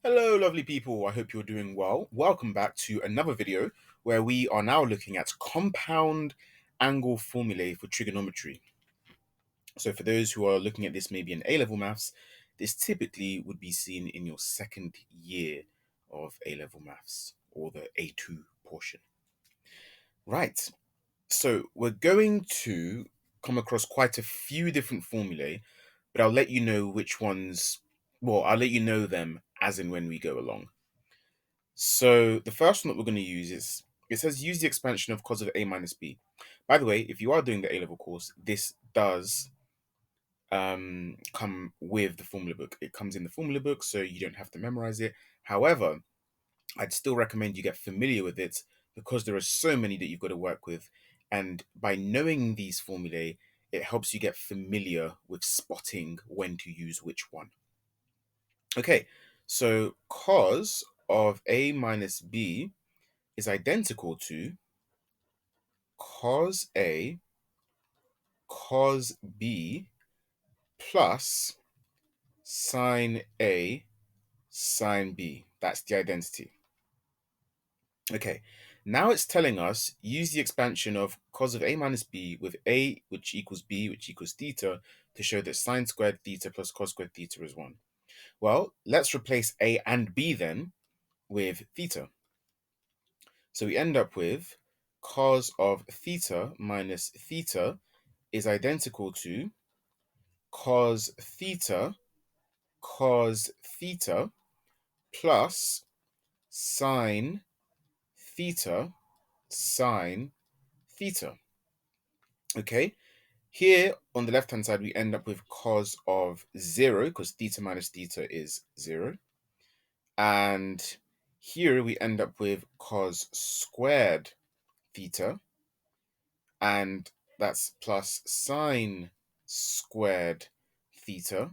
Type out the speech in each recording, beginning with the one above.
Hello, lovely people. I hope you're doing well. Welcome back to another video where we are now looking at compound angle formulae for trigonometry. So, for those who are looking at this maybe in A-level maths, this typically would be seen in your second year of A-level maths or the A2 portion. Right. So, we're going to come across quite a few different formulae, but I'll let you know which ones, I'll let you know them as and when we go along. So the first one that we're going to use is, it says use the expansion of cos of a minus b. By the way, if you are doing the A-level course, this does come with the formula book. It comes in the formula book, so you don't have to memorize it. However, I'd still recommend you get familiar with it because there are so many that you've got to work with. And by knowing these formulae, it helps you get familiar with spotting when to use which one. Okay, so cos of a minus b is identical to cos A cos B plus sine A sine B. That's the identity. Okay, now it's telling us use the expansion of cos of A minus B with A which equals B which equals theta to show that sine squared theta plus cos squared theta is 1. Well, let's replace A and B then with theta. So we end up with cos of theta minus theta is identical to cos theta plus sine theta sine theta. Okay, here on the left hand side we end up with cos of 0 because theta minus theta is 0, and here we end up with cos squared theta, and that's plus sine squared theta.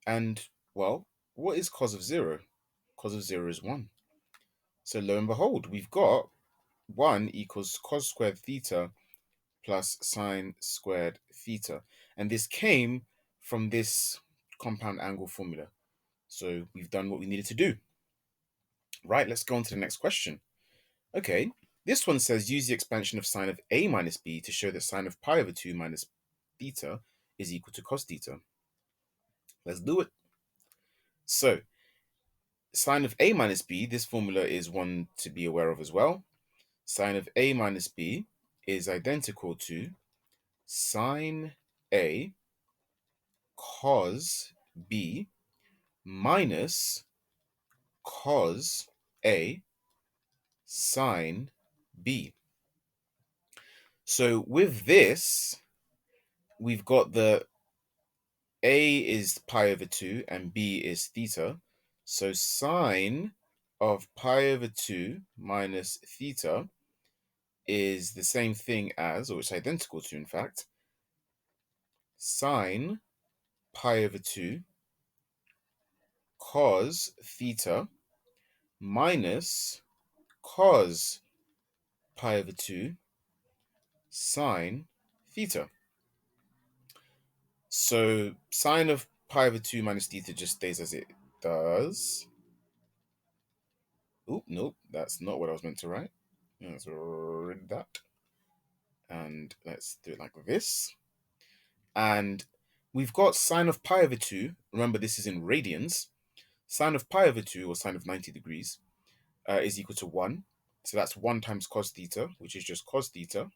And well, what is cos of 0? Cos of 0 is 1. So lo and behold, we've got 1 equals cos squared theta plus sine squared theta. And this came from this compound angle formula. So we've done what we needed to do. Right, let's go on to the next question. Okay, this one says use the expansion of sine of a minus b to show that sine of pi over 2 minus theta is equal to cos theta. Let's do it. So sine of a minus b, this formula is one to be aware of as well. Sine of a minus b is identical to sine a cos b minus cos a sine b. So with this, we've got the a is pi over 2 and b is theta. So sine of pi over 2 minus theta is the same thing as, or it's identical to, in fact, sine pi over 2 cos theta minus cos pi over 2 sine theta. So sine of pi over 2 minus theta just stays as it does. Oh, nope, that's not what I was meant to write. Let's read that. And let's do it like this. And we've got sine of pi over 2. Remember, this is in radians. Sine of pi over 2, or sine of 90 degrees, is equal to 1. So that's 1 times cos theta, which is just cos theta.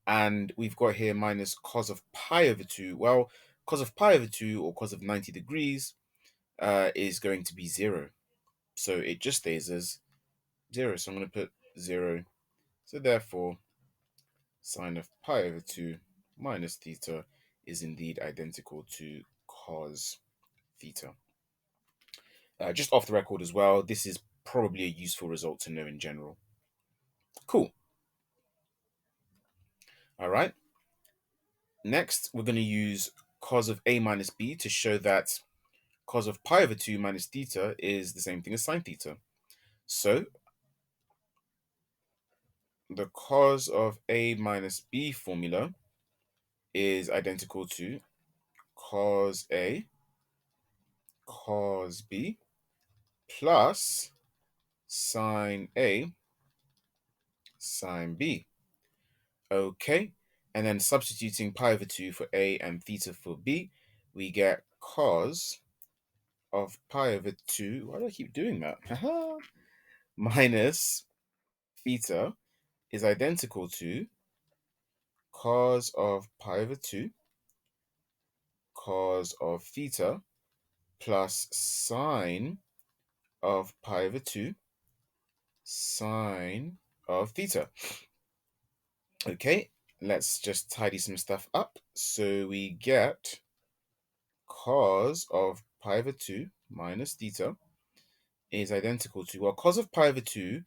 And we've got here minus cos of pi over 2. Well, cos of pi over 2, or cos of 90 degrees, is going to be 0. So it just stays as 0. So I'm going to put 0. So therefore, sine of pi over 2 minus theta is indeed identical to cos theta. Just off the record as well, this is probably a useful result to know in general. Cool. All right. Next, we're going to use cos of a minus b to show that cos of pi over 2 minus theta is the same thing as sine theta. So the cos of a minus b formula is identical to cos a cos B plus sine A sine B. Okay, and then substituting pi over 2 for A and theta for B, we get cos of pi over 2. Why do I keep doing that? Minus theta is identical to cos of pi over 2 cos of theta plus sine of pi over 2 sine of theta. Okay, let's just tidy some stuff up. So we get cos of pi over 2 minus theta is identical to, well, cos of pi over 2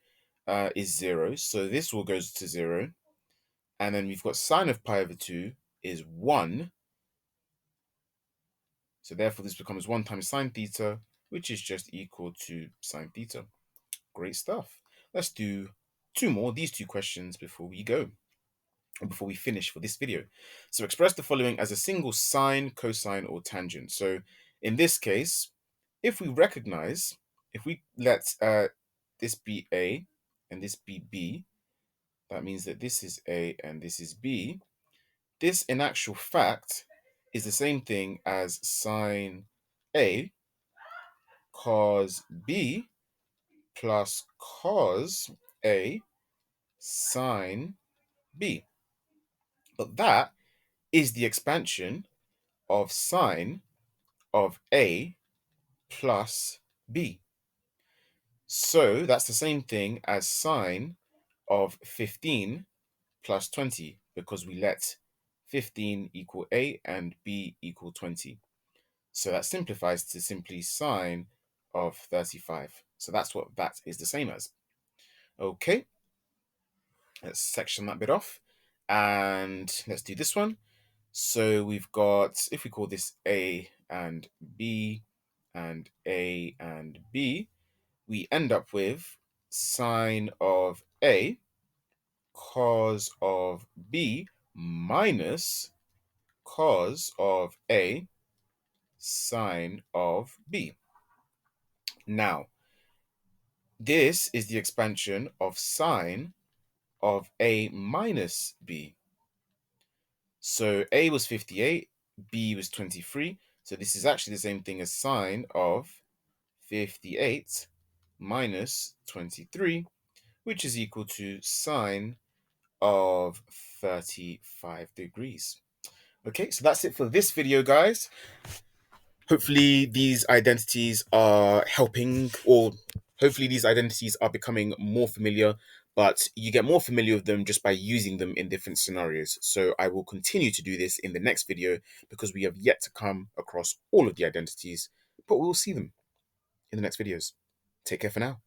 is 0, so this will goes to 0. And then we've got sine of pi over 2 is 1. So therefore this becomes 1 times sine theta, which is just equal to sine theta. Great stuff. Let's do these two questions before we go, or before we finish for this video. So express the following as a single sine, cosine, or tangent. So in this case, if we let this be A and this be B, that means that this is A and this is B. This, in actual fact, is the same thing as sine A cos B plus cos A sine B. But that is the expansion of sine of A plus B. So that's the same thing as sine of 15 plus 20, because we let 15 equal A and B equal 20. So that simplifies to simply sine of 35. So that's what that is the same as. Okay, let's section that bit off. And let's do this one. So we've got, if we call this A and B and A and B, we end up with sine of A cos of B minus cos of A sine of B. Now, this is the expansion of sine of A minus B. So A was 58, B was 23. So this is actually the same thing as sine of 58 minus 23, which is equal to sine of 35 degrees. Okay, so that's it for this video, guys. Hopefully these identities are helping, or hopefully these identities are becoming more familiar, but you get more familiar with them just by using them in different scenarios. So I will continue to do this in the next video because we have yet to come across all of the identities, but we'll see them in the next videos. Take care for now.